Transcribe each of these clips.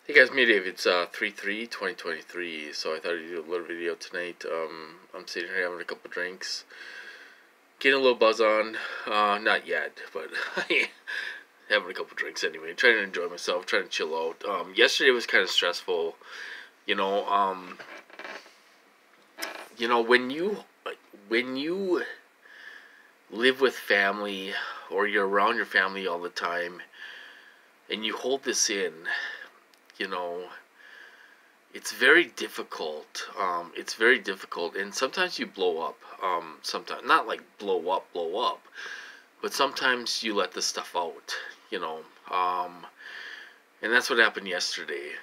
Hey guys, me Dave. It's 3/3/2023. So I thought I'd do a little video tonight. I'm sitting here having a couple drinks, getting a little buzz on. Not yet, but having a couple drinks anyway. Trying to enjoy myself, trying to chill out. Yesterday was kind of stressful. You know, um, when you live with family or you're around your family all the time, and you hold this in, you know. It's very difficult. It's very difficult, and sometimes you blow up. Sometimes not like blow up, but sometimes you let this stuff out. You know, and that's what happened yesterday.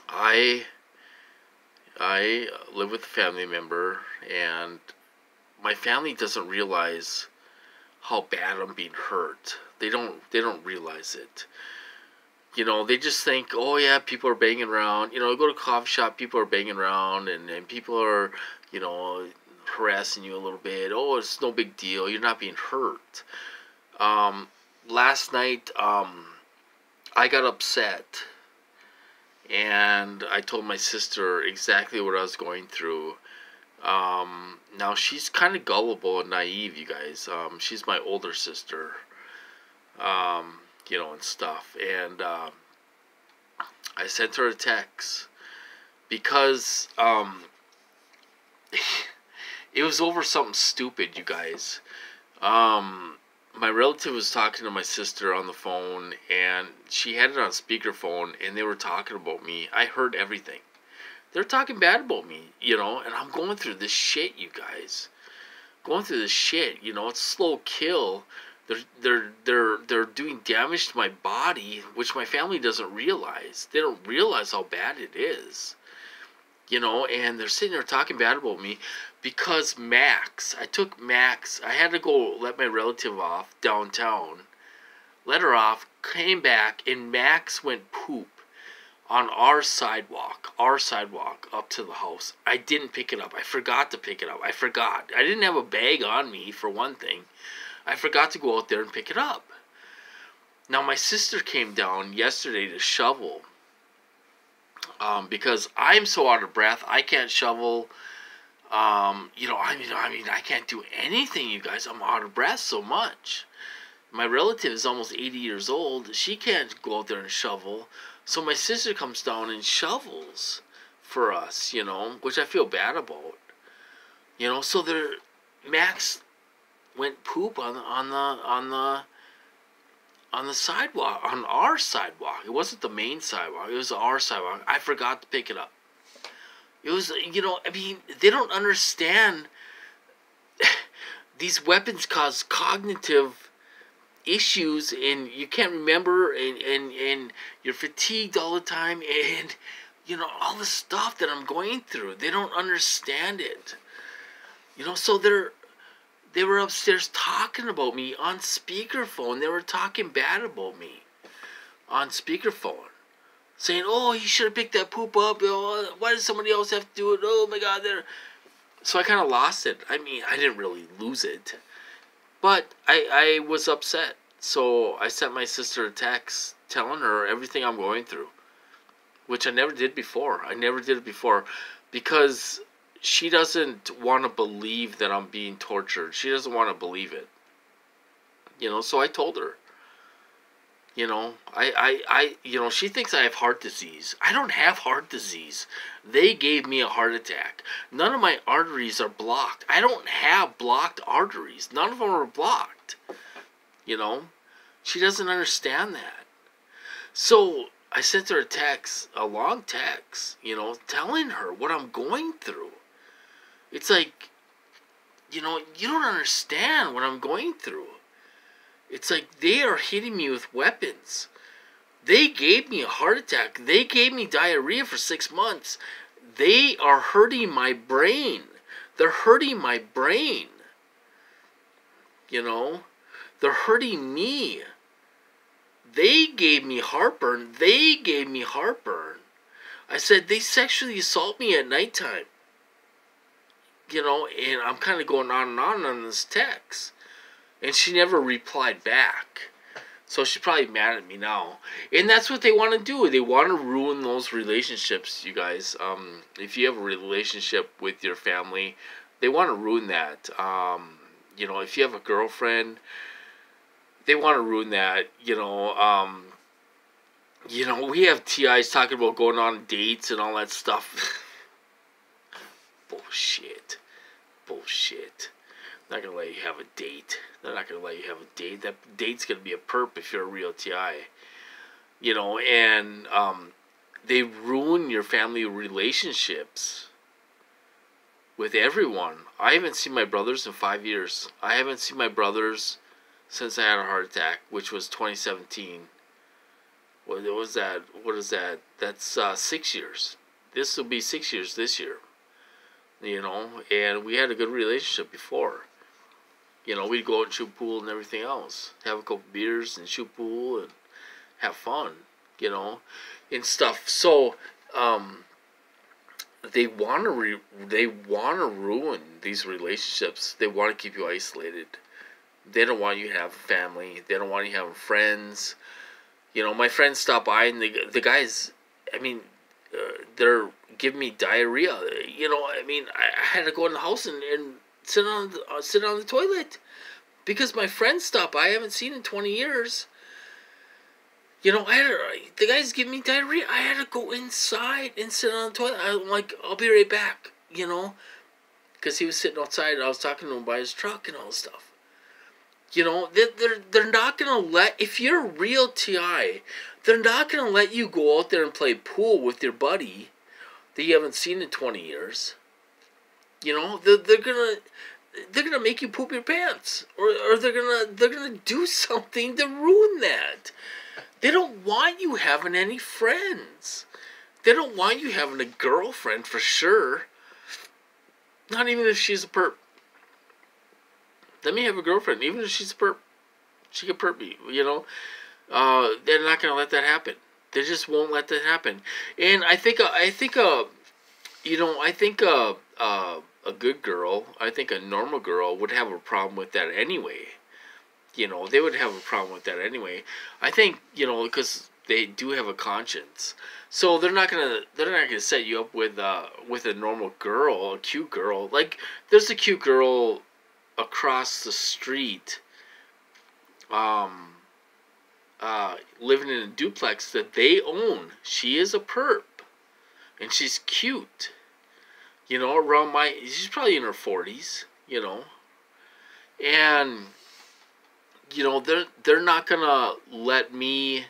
I I live with a family member, and my family doesn't realize how bad I'm being hurt. They don't realize it. They just think, oh yeah, people are banging around. You go to a coffee shop, people are banging around, and people are, you know, harassing you a little bit. Oh, it's no big deal. You're not being hurt. Last night, I got upset, and I told my sister exactly what I was going through. Now she's kind of gullible and naive, you guys. She's my older sister. And stuff. And I sent her a text because it was over something stupid, you guys. My relative was talking to my sister on the phone, and she had it on speakerphone, and they were talking about me. I heard everything. They're talking bad about me, and I'm going through this shit, you guys. Going through this shit, it's slow kill. They're doing damage to my body, which my family doesn't realize. They don't realize how bad it is. And they're sitting there talking bad about me because I took Max, I had to go let my relative off downtown, let her off, came back, and Max went poop on our sidewalk up to the house. I didn't pick it up. I forgot to pick it up. I didn't have a bag on me, for one thing. I forgot to go out there and pick it up. Now, my sister came down yesterday to shovel because I'm so out of breath. I can't shovel. I can't do anything, you guys. I'm out of breath so much. My relative is almost 80 years old. She can't go out there and shovel. So my sister comes down and shovels for us, which I feel bad about. So Max went poop on the sidewalk, on our sidewalk. It wasn't the main sidewalk. It was our sidewalk. I forgot to pick it up. It was, they don't understand. These weapons cause cognitive issues, and you can't remember, and you're fatigued all the time, and all the stuff that I'm going through. They don't understand it. So they were upstairs talking about me on speakerphone. They were talking bad about me on speakerphone, saying, "Oh, he should have picked that poop up. Oh, why does somebody else have to do it? Oh my God!" So I kind of lost it. I didn't really lose it, but I was upset. So I sent my sister a text telling her everything I'm going through, which I never did before. I never did it before because she doesn't want to believe that I'm being tortured. She doesn't want to believe it. So I told her. She thinks I have heart disease. I don't have heart disease. They gave me a heart attack. None of my arteries are blocked. I don't have blocked arteries. None of them are blocked. She doesn't understand that. So I sent her a long text, telling her what I'm going through. It's like, you don't understand what I'm going through. It's like they are hitting me with weapons. They gave me a heart attack. They gave me diarrhea for 6 months. They are hurting my brain. They're hurting my brain. They're hurting me. They gave me heartburn. I said they sexually assault me at nighttime. And I'm kind of going on and on this text. And she never replied back. So she's probably mad at me now. And that's what they want to do. They want to ruin those relationships, you guys. If you have a relationship with your family, they want to ruin that. You know, if you have a girlfriend, they want to ruin that. You know, we have TIs talking about going on dates and all that stuff. Bullshit. Bullshit. They're not going to let you have a date. They're not going to let you have a date. That date's going to be a perp if you're a real TI. You know, and they ruin your family relationships with everyone. I haven't seen my brothers in 5 years. I haven't seen my brothers since I had a heart attack, which was 2017. What was that? What is that? That's 6 years. This will be 6 years this year. You know, and we had a good relationship before. You know, we'd go out and shoot pool and everything else. Have a couple beers and shoot pool and have fun, you know, and stuff. So, they want to ruin these relationships. They want to keep you isolated. They don't want you to have a family. They don't want you having friends. You know, my friends stop by and the guys, I mean, they're giving me diarrhea. You know, I mean, I had to go in the house and sit on the toilet because my friends stopped by. I haven't seen in 20 years. You know, the guys giving me diarrhea. I had to go inside and sit on the toilet. I'm like, I'll be right back. You know, because he was sitting outside and I was talking to him by his truck and all this stuff. You know, they're not going to let, if you're a real TI, they're not going to let you go out there and play pool with your buddy that you haven't seen in 20 years. You know, they're gonna make you poop your pants, or they're gonna do something to ruin that. They don't want you having any friends. They don't want you having a girlfriend for sure. Not even if she's a perp. Let me have a girlfriend, even if she's a perp. She could perp me, you know. They're not gonna let that happen. They just won't let that happen. And I think a good girl, I think a normal girl would have a problem with that anyway. You know, they would have a problem with that anyway. I think, you know, because they do have a conscience. So they're not gonna set you up with a normal girl, a cute girl. Like, there's a cute girl across the street, living in a duplex that they own. She is a perp, and she's cute. You know, she's probably in her 40s. You know, and you know they're not gonna let me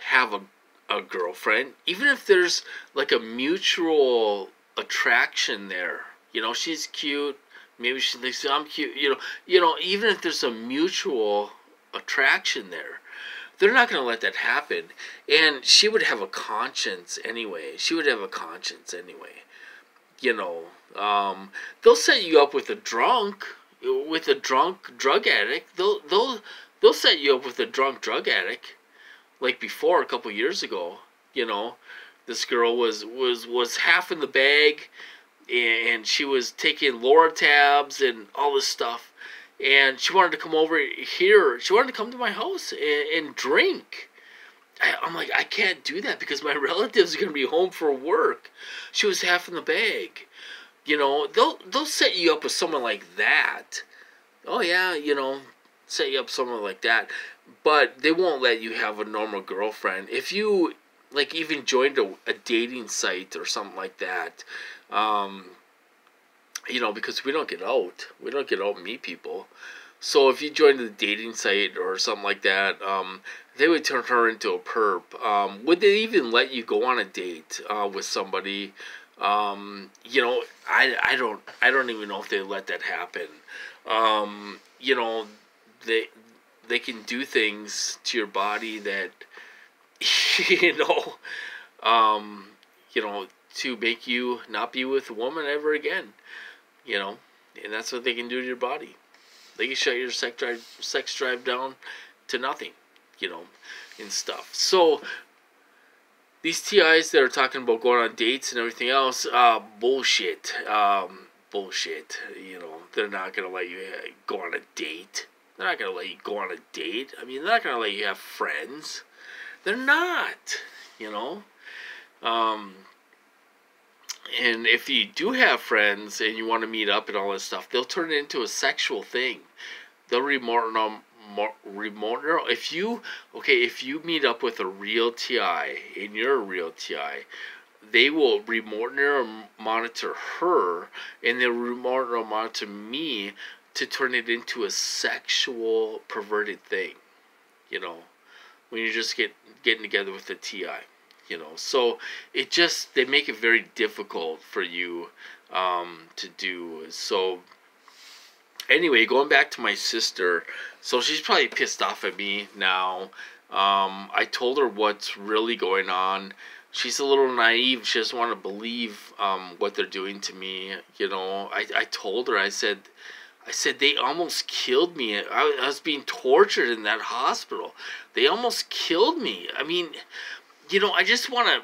have a girlfriend, even if there's like a mutual attraction there. You know, she's cute. Maybe she thinks I'm cute. You know, even if there's a mutual attraction there, they're not going to let that happen. And she would have a conscience anyway. You know, they'll set you up with a drunk drug addict. They'll set you up with a drunk drug addict. Like before, a couple years ago, you know, this girl was half in the bag, and she was taking Loratabs and all this stuff, and she wanted to come over here. She wanted to come to my house and drink. I'm like, I can't do that because my relatives are gonna be home for work. She was half in the bag. You know, they'll set you up with someone like that. Oh yeah, you know, set you up with someone like that. But they won't let you have a normal girlfriend. If you, like, even joined a dating site or something like that, you know, because we don't get out. We don't get out and meet people. So if you joined a dating site or something like that, they would turn her into a perp. Would they even let you go on a date with somebody? You know, I don't even know if they let that happen. You know, they can do things to your body that, you know, to make you not be with a woman ever again, you know, and that's what they can do to your body. They can shut your sex drive down to nothing, you know, and stuff. So these TIs that are talking about going on dates and everything else, bullshit. Bullshit. You know, they're not gonna let you go on a date. They're not going to let you go on a date. I mean, they're not going to let you have friends. They're not, you know. And if you do have friends and you want to meet up and all this stuff, they'll turn it into a sexual thing. They'll if you meet up with a real TI and you're a real TI, they will monitor her, and they'll monitor me to turn it into a sexual perverted thing, you know, when you're just getting together with a TI, you know. So they make it very difficult for you to do. So anyway, going back to my sister, so she's probably pissed off at me now. I told her what's really going on. She's a little naive. She doesn't want to believe what they're doing to me. You know, I told her, I said, they almost killed me. I was being tortured in that hospital. They almost killed me. I mean, you know, I just want to,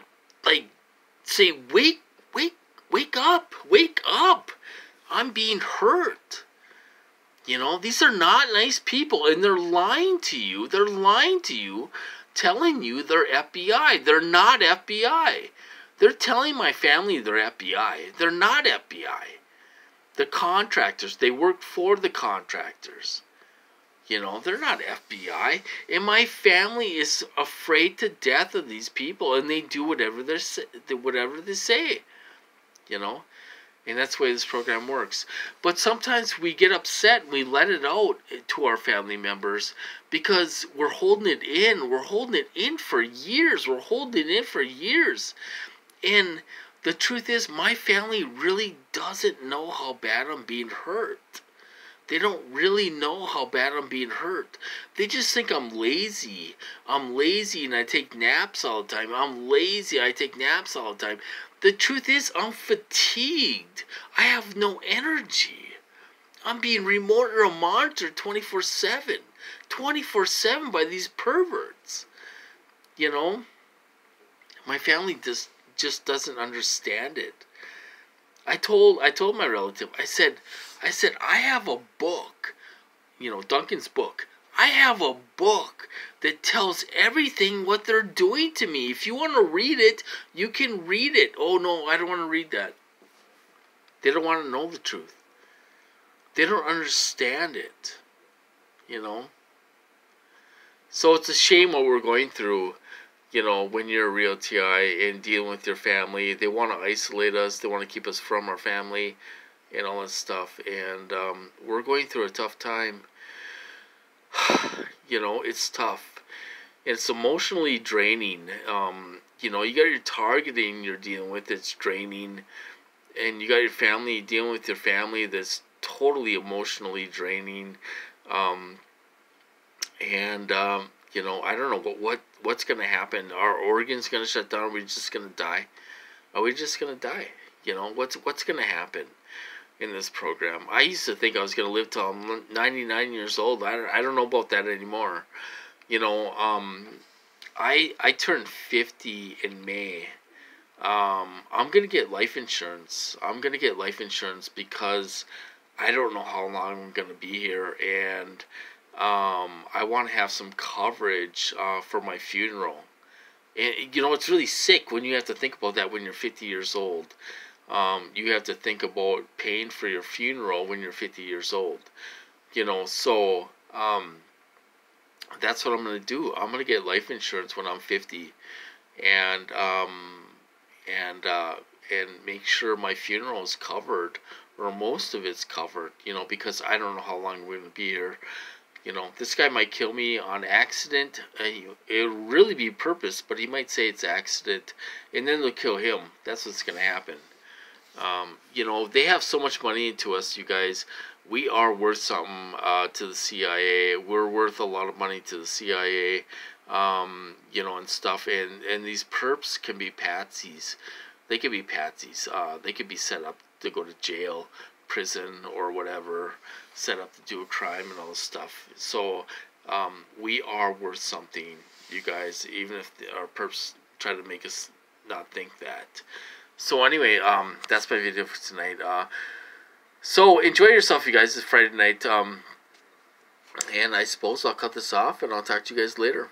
like, say, wake up. Wake up. I'm being hurt. You know, these are not nice people, and they're lying to you. They're lying to you, telling you they're FBI. They're not FBI. They're telling my family they're FBI. They're not FBI. The contractors, they work for the contractors. You know, they're not FBI. And my family is afraid to death of these people, and they do whatever they say. You know, and that's the way this program works. But sometimes we get upset and we let it out to our family members because we're holding it in. We're holding it in for years. We're holding it in for years. And the truth is, my family really doesn't know how bad I'm being hurt. They don't really know how bad I'm being hurt. They just think I'm lazy. I'm lazy and I take naps all the time. I'm lazy, I take naps all the time. The truth is, I'm fatigued. I have no energy. I'm being monitored 24/7. 24/7 by these perverts. You know? My family just doesn't understand it. I told my relative, I said, I have a book, you know, Duncan's book. I have a book that tells everything what they're doing to me. If you want to read it, you can read it. Oh no, I don't want to read that. They don't want to know the truth. They don't understand it, you know. So it's a shame what we're going through. You know, when you're a real TI and dealing with your family, they want to isolate us. They want to keep us from our family and all that stuff. And we're going through a tough time. You know, it's tough. It's emotionally draining. You know, you got your targeting you're dealing with. It's draining. And you got your family, dealing with your family that's totally emotionally draining. You know, I don't know what's going to happen. Our organs going to shut down? Are we just going to die? Are we just going to die? You know, what's going to happen in this program? I used to think I was going to live till I'm 99 years old. I don't know about that anymore. You know, I turned 50 in May. I'm going to get life insurance. I'm going to get life insurance because I don't know how long I'm going to be here, and I want to have some coverage for my funeral. And, you know, it's really sick when you have to think about that when you're 50 years old. You have to think about paying for your funeral when you're 50 years old. You know, so that's what I'm going to do. I'm going to get life insurance when I'm 50 and make sure my funeral is covered, or most of it's covered, you know, because I don't know how long we're going to be here. You know, this guy might kill me on accident. It'll really be purpose, but he might say it's accident, and then they'll kill him. That's what's going to happen. You know, they have so much money into us, you guys. We are worth something to the CIA. We're worth a lot of money to the CIA, you know, and stuff. And these perps can be patsies. They can be patsies. They could be set up to go to jail, prison, or whatever, set up to do a crime and all this stuff. So we are worth something, you guys, even if our perps try to make us not think that. So anyway, that's my video for tonight. So enjoy yourself, you guys. It's Friday night. And I suppose I'll cut this off and I'll talk to you guys later.